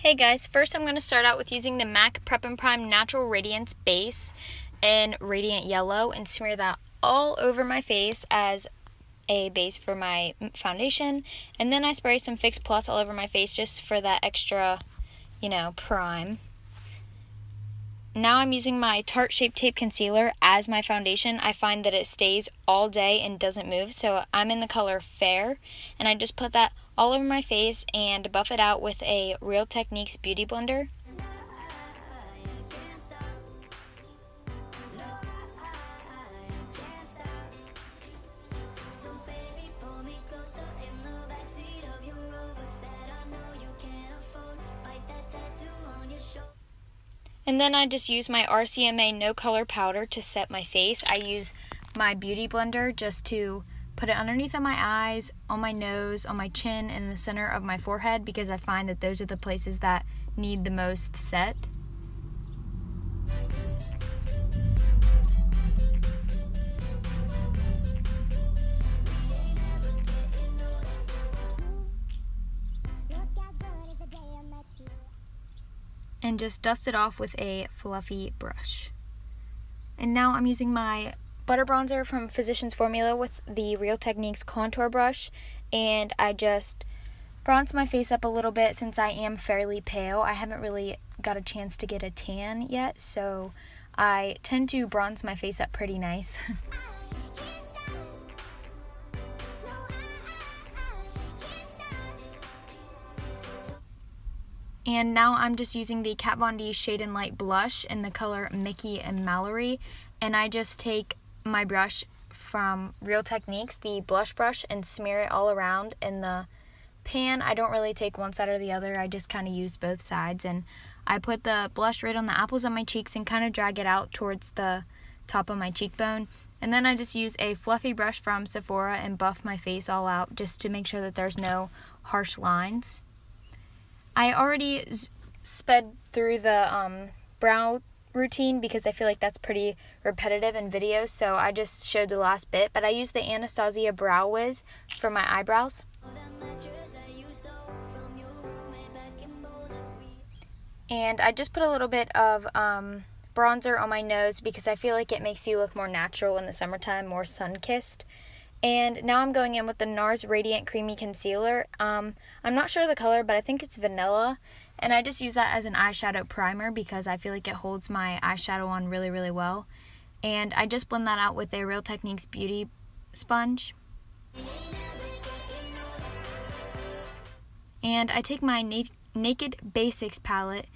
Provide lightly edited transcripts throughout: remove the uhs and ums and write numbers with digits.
Hey guys, first I'm going to start out with using the MAC Prep and Prime Natural Radiance Base in Radiant Yellow and smear that all over my face as a base for my foundation. And then I spray some Fix Plus all over my face just for that extra, prime. Now I'm using my Tarte Shape Tape Concealer as my foundation. I find that it stays all day and doesn't move, so I'm in the color Fair, and I just put that all over my face and buff it out with a Real Techniques Beauty Blender. And then I just use my RCMA No Color Powder to set my face. I use my Beauty Blender just to put it underneath of my eyes, on my nose, on my chin, and in the center of my forehead because I find that those are the places that need the most set. And just dust it off with a fluffy brush. And now I'm using my butter bronzer from Physicians Formula with the Real Techniques contour brush, and I just bronze my face up a little bit since I am fairly pale. I haven't really got a chance to get a tan yet, so I tend to bronze my face up pretty nice. And now I'm just using the Kat Von D Shade and Light blush in the color Mickey and Mallory, and I just take my brush from Real Techniques, the blush brush, and smear it all around in the pan. I don't really take one side or the other, I just kind of use both sides, and I put the blush right on the apples of my cheeks and kind of drag it out towards the top of my cheekbone. And then I just use a fluffy brush from Sephora and buff my face all out just to make sure that there's no harsh lines. I already sped through the brow routine because I feel like that's pretty repetitive in videos, so I just showed the last bit, but I used the Anastasia Brow Wiz for my eyebrows. And I just put a little bit of bronzer on my nose because I feel like it makes you look more natural in the summertime, more sun-kissed. And now I'm going in with the NARS Radiant Creamy Concealer. I'm not sure of the color, but I think it's vanilla. And I just use that as an eyeshadow primer because I feel like it holds my eyeshadow on really, really well. And I just blend that out with a Real Techniques Beauty Sponge. And I take my Naked Basics palette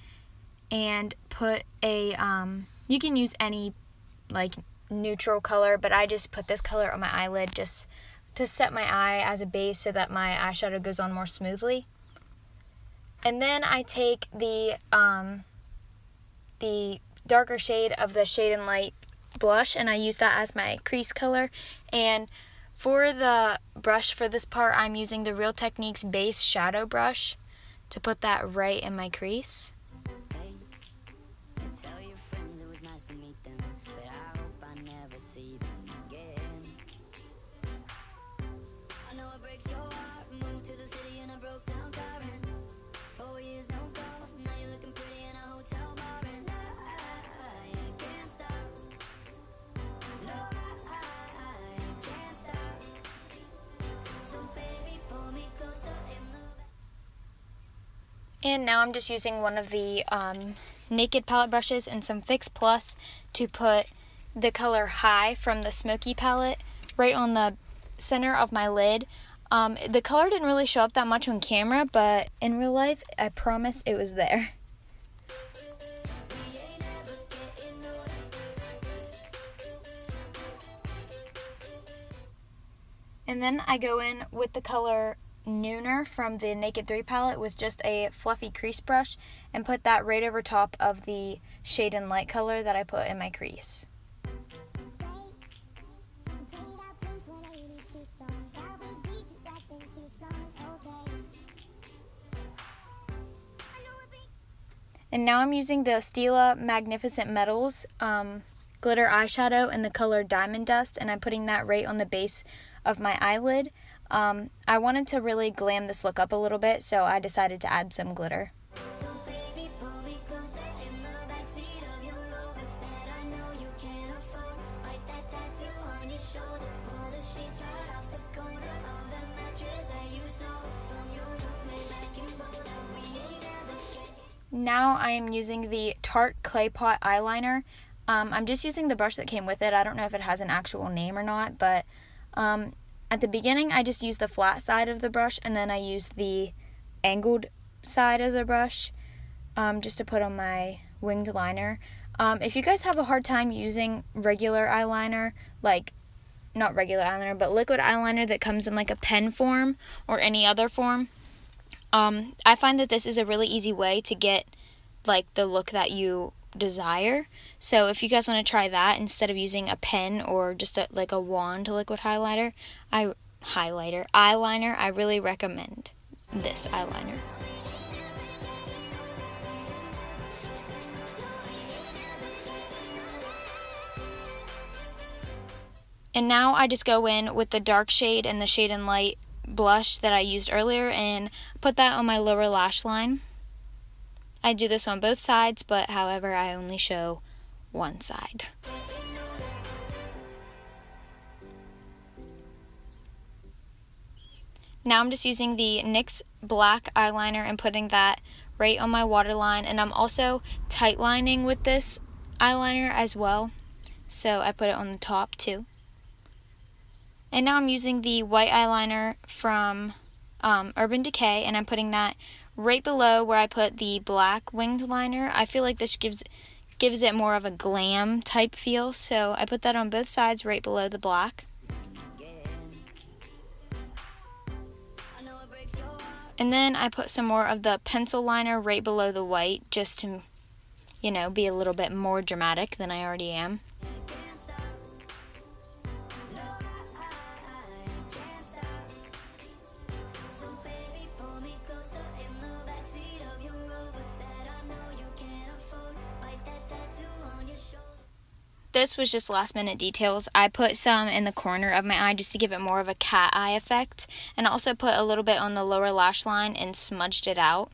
and put a, you can use any, neutral color, but I just put this color on my eyelid just to set my eye as a base so that my eyeshadow goes on more smoothly. And then I take the darker shade of the Shade and Light blush and I use that as my crease color. And for the brush for this part, I'm using the Real Techniques Base Shadow Brush to put that right in my crease. And now I'm just using one of the Naked palette brushes and some Fix Plus to put the color High from the Smoky palette right on the center of my lid. The color didn't really show up that much on camera, but in real life, I promise it was there. And then I go in with the color Nooner from the Naked 3 palette with just a fluffy crease brush and put that right over top of the Shade and Light color that I put in my crease. And now I'm using the Stila Magnificent Metals glitter eyeshadow in the color Diamond Dust, and I'm putting that right on the base of my eyelid. I wanted to really glam this look up a little bit, so I decided to add some glitter. Now I am using the Tarte Clay Pot eyeliner. I'm just using the brush that came with it. I don't know if it has an actual name or not, but at the beginning I just used the flat side of the brush, and then I used the angled side of the brush just to put on my winged liner. If you guys have a hard time using regular eyeliner, like not regular eyeliner, but liquid eyeliner that comes in like a pen form or any other form, I find that this is a really easy way to get like the look that you desire. So if you guys want to try that instead of using a pen or just like a wand liquid eyeliner, I really recommend this eyeliner. And now I just go in with the dark shade and the Shade and Light blush that I used earlier and put that on my lower lash line. I do this on both sides, but however, I only show one side. Now I'm just using the NYX black eyeliner and putting that right on my waterline, and I'm also tight lining with this eyeliner as well, so I put it on the top too. And now I'm using the white eyeliner from Urban Decay, and I'm putting that right below where I put the black winged liner. I feel like this gives it more of a glam type feel, so I put that on both sides right below the black. And then I put some more of the pencil liner right below the white, just to, you know, be a little bit more dramatic than I already am. This was just last minute details. I put some in the corner of my eye just to give it more of a cat eye effect, and also put a little bit on the lower lash line and smudged it out.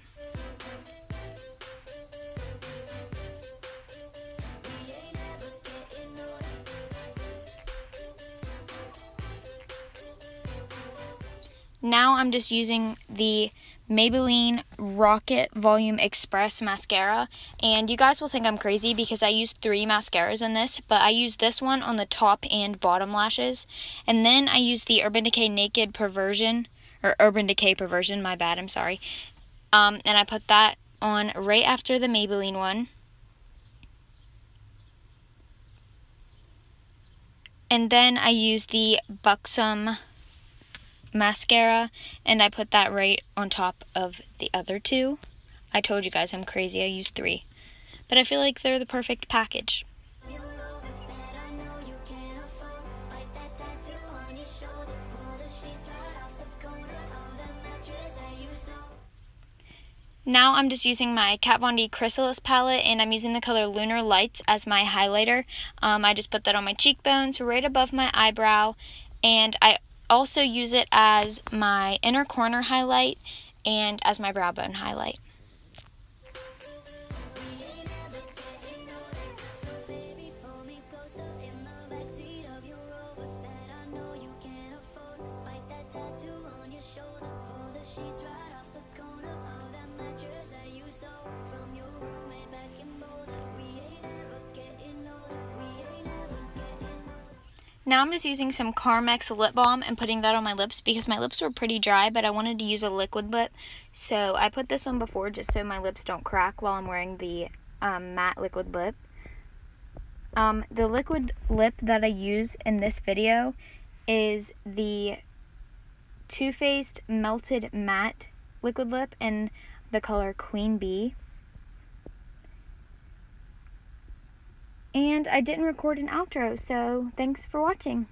Now I'm just using the Maybelline Rocket Volume Express mascara, and you guys will think I'm crazy because I used 3 mascaras in this, but I used this one on the top and bottom lashes, and then I used the Urban Decay Naked Perversion, or Urban Decay Perversion, my bad, I'm sorry, and I put that on right after the Maybelline one. And then I used the Buxom mascara, and I put that right on top of the other 2. I told you guys I'm crazy, I used 3. But I feel like they're the perfect package. Now I'm just using my Kat Von D Chrysalis palette, and I'm using the color Lunar Lights as my highlighter. I just put that on my cheekbones, right above my eyebrow, and I also use it as my inner corner highlight and as my brow bone highlight. Now I'm just using some Carmex lip balm and putting that on my lips because my lips were pretty dry, but I wanted to use a liquid lip. So I put this on before just so my lips don't crack while I'm wearing the matte liquid lip. The liquid lip that I use in this video is the Too Faced Melted Matte liquid lip in the color Queen Bee. And I didn't record an outro, so thanks for watching.